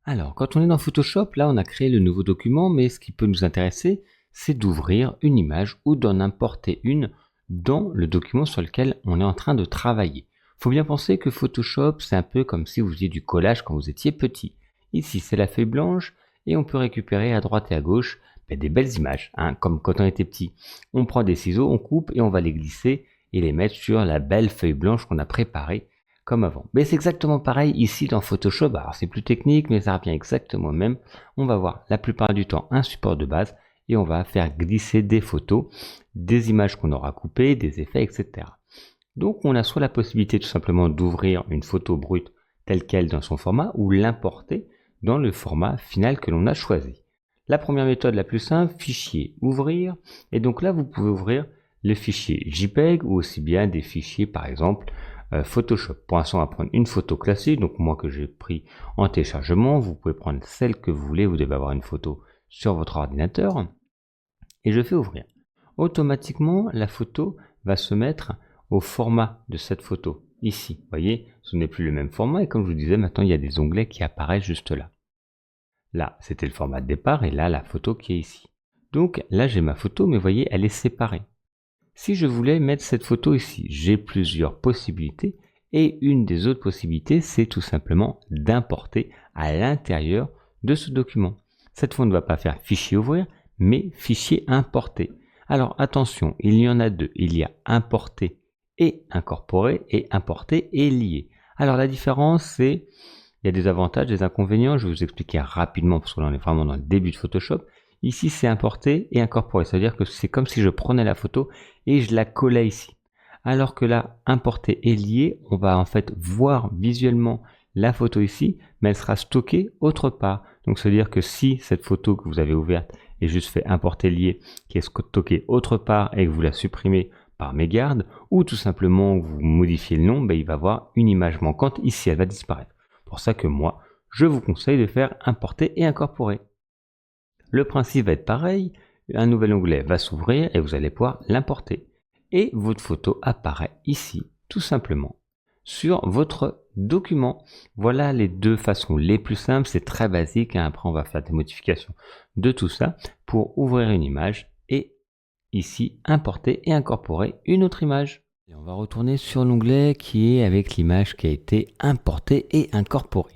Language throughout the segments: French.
Alors, quand on est dans Photoshop, là, on a créé le nouveau document, mais ce qui peut nous intéresser, c'est d'ouvrir une image ou d'en importer une dans le document sur lequel on est en train de travailler. Il faut bien penser que Photoshop, c'est un peu comme si vous faisiez du collage quand vous étiez petit. Ici, c'est la feuille blanche et on peut récupérer à droite et à gauche des belles images, comme quand on était petit. On prend des ciseaux, on coupe et on va les glisser et les mettre sur la belle feuille blanche qu'on a préparée comme avant. Mais c'est exactement pareil ici dans Photoshop. Alors c'est plus technique, mais ça revient exactement au même. On va voir la plupart du temps un support de base et on va faire glisser des photos, des images qu'on aura coupées, des effets, etc. Donc on a soit la possibilité tout simplement d'ouvrir une photo brute telle qu'elle dans son format ou l'importer dans le format final que l'on a choisi. La première méthode la plus simple, fichier, ouvrir, et donc là vous pouvez ouvrir le fichier JPEG ou aussi bien des fichiers par exemple Photoshop. Pour l'instant, on va prendre une photo classique, donc moi que j'ai pris en téléchargement. Vous pouvez prendre celle que vous voulez, vous devez avoir une photo sur votre ordinateur. Et je fais ouvrir. Automatiquement, la photo va se mettre au format de cette photo. Ici, vous voyez, ce n'est plus le même format. Et comme je vous disais, maintenant, il y a des onglets qui apparaissent juste là. Là, c'était le format de départ et là, la photo qui est ici. Donc là, j'ai ma photo, mais vous voyez, elle est séparée. Si je voulais mettre cette photo ici, j'ai plusieurs possibilités et une des autres possibilités, c'est tout simplement d'importer à l'intérieur de ce document. Cette fois, on ne va pas faire fichier ouvrir, mais fichier importer. Alors attention, il y en a deux. Il y a importer et incorporer et importer et lier. Alors la différence, c'est il y a des avantages, des inconvénients. Je vais vous expliquer rapidement parce que là on est vraiment dans le début de Photoshop. Ici, c'est importer et incorporer. C'est-à-dire que c'est comme si je prenais la photo et je la collais ici. Alors que là, importer et lier, on va en fait voir visuellement la photo ici, mais elle sera stockée autre part. Donc, c'est-à-dire que si cette photo que vous avez ouverte est juste fait importer lier, qui est stockée autre part et que vous la supprimez par mégarde, ou tout simplement vous modifiez le nom, il va avoir une image manquante ici, elle va disparaître. Pour ça que moi, je vous conseille de faire importer et incorporer. Le principe va être pareil, un nouvel onglet va s'ouvrir et vous allez pouvoir l'importer. Et votre photo apparaît ici, tout simplement, sur votre document. Voilà les deux façons les plus simples, c'est très basique. Après, on va faire des modifications de tout ça pour ouvrir une image et ici, importer et incorporer une autre image. Et on va retourner sur l'onglet qui est avec l'image qui a été importée et incorporée.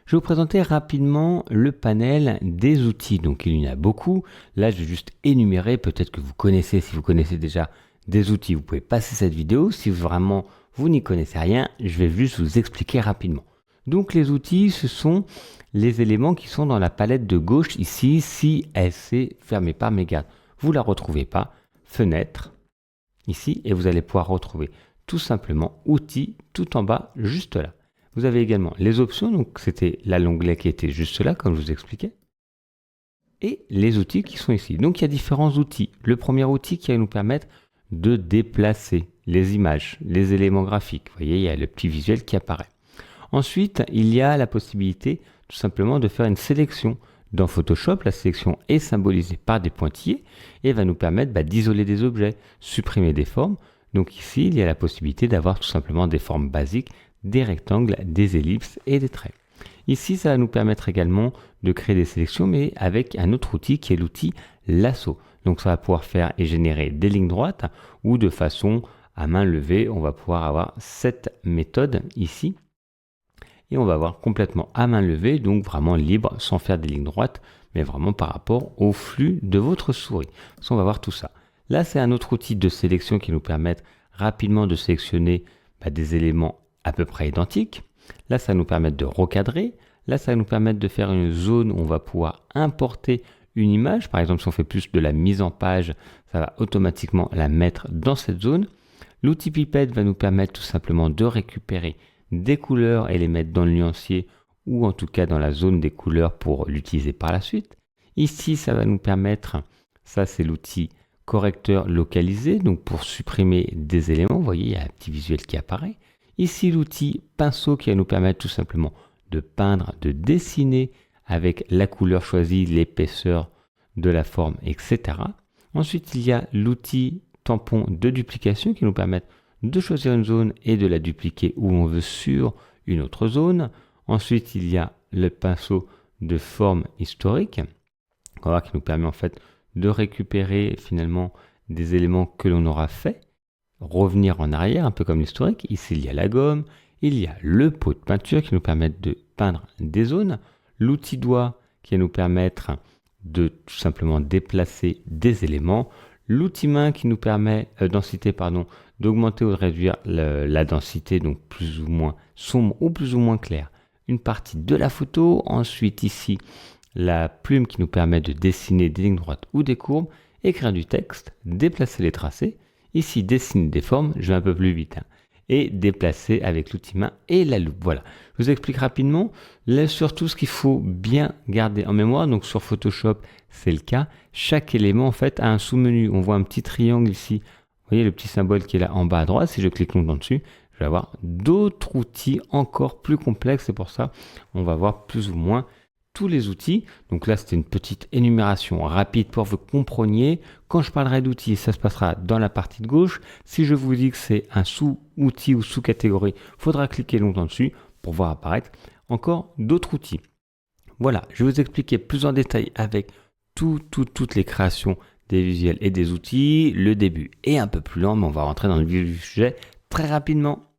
Je vais vous présenter rapidement le panel des outils. Donc il y en a beaucoup. Là, je vais juste énumérer. Peut-être que vous connaissez, si vous connaissez déjà des outils, vous pouvez passer cette vidéo. Si vraiment vous n'y connaissez rien, je vais juste vous expliquer rapidement. Donc les outils, ce sont les éléments qui sont dans la palette de gauche ici. Si elle s'est fermée par mégarde, vous la retrouvez pas. Fenêtre ici et vous allez pouvoir retrouver tout simplement outils tout en bas, juste là. Vous avez également les options, donc c'était là l'onglet qui était juste là, comme je vous expliquais, et les outils qui sont ici. Donc il y a différents outils. Le premier outil qui va nous permettre de déplacer les images, les éléments graphiques. Vous voyez, il y a le petit visuel qui apparaît. Ensuite, il y a la possibilité tout simplement de faire une sélection. Dans Photoshop, la sélection est symbolisée par des pointillés et va nous permettre d'isoler des objets, supprimer des formes. Donc ici, il y a la possibilité d'avoir tout simplement des formes basiques, des rectangles, des ellipses et des traits. Ici, ça va nous permettre également de créer des sélections, mais avec un autre outil qui est l'outil lasso. Donc ça va pouvoir faire et générer des lignes droites ou de façon à main levée, on va pouvoir avoir cette méthode ici. Et on va avoir complètement à main levée, donc vraiment libre, sans faire des lignes droites, mais vraiment par rapport au flux de votre souris. Donc on va voir tout ça. Là, c'est un autre outil de sélection qui nous permet rapidement de sélectionner des éléments à peu près identiques. Là, ça va nous permettre de recadrer. Là, ça va nous permettre de faire une zone où on va pouvoir importer une image. Par exemple, si on fait plus de la mise en page, ça va automatiquement la mettre dans cette zone. L'outil pipette va nous permettre tout simplement de récupérer des couleurs et les mettre dans le nuancier ou en tout cas dans la zone des couleurs pour l'utiliser par la suite. Ici, ça va nous permettre, ça c'est l'outil correcteur localisé, donc pour supprimer des éléments, vous voyez, il y a un petit visuel qui apparaît. Ici, l'outil pinceau qui va nous permettre tout simplement de peindre, de dessiner avec la couleur choisie, l'épaisseur de la forme, etc. Ensuite, il y a l'outil tampon de duplication qui nous permet de choisir une zone et de la dupliquer où on veut sur une autre zone. Ensuite, il y a le pinceau de forme historique. On va voir qui nous permet en fait de récupérer finalement des éléments que l'on aura fait, revenir en arrière, un peu comme l'historique. Ici, il y a la gomme, il y a le pot de peinture qui nous permet de peindre des zones, l'outil doigt qui va nous permettre de tout simplement déplacer des éléments, l'outil main qui nous permet d'augmenter ou de réduire la densité, donc plus ou moins sombre ou plus ou moins clair. Une partie de la photo, ensuite ici la plume qui nous permet de dessiner des lignes droites ou des courbes, écrire du texte, déplacer les tracés, ici dessiner des formes, je vais un peu plus vite, et déplacer avec l'outil main et la loupe. Voilà, je vous explique rapidement, là surtout ce qu'il faut bien garder en mémoire, donc sur Photoshop c'est le cas, chaque élément en fait a un sous-menu, on voit un petit triangle ici, vous voyez le petit symbole qui est là en bas à droite, si je clique longtemps dessus, je vais avoir d'autres outils encore plus complexes, c'est pour ça on va voir plus ou moins tous les outils. Donc là, c'était une petite énumération rapide pour que vous compreniez. Quand je parlerai d'outils, ça se passera dans la partie de gauche. Si je vous dis que c'est un sous-outil ou sous-catégorie, il faudra cliquer longtemps dessus pour voir apparaître encore d'autres outils. Voilà, je vais vous expliquer plus en détail avec toutes les créations des visuels et des outils, le début est un peu plus lent, mais on va rentrer dans le vif du sujet très rapidement.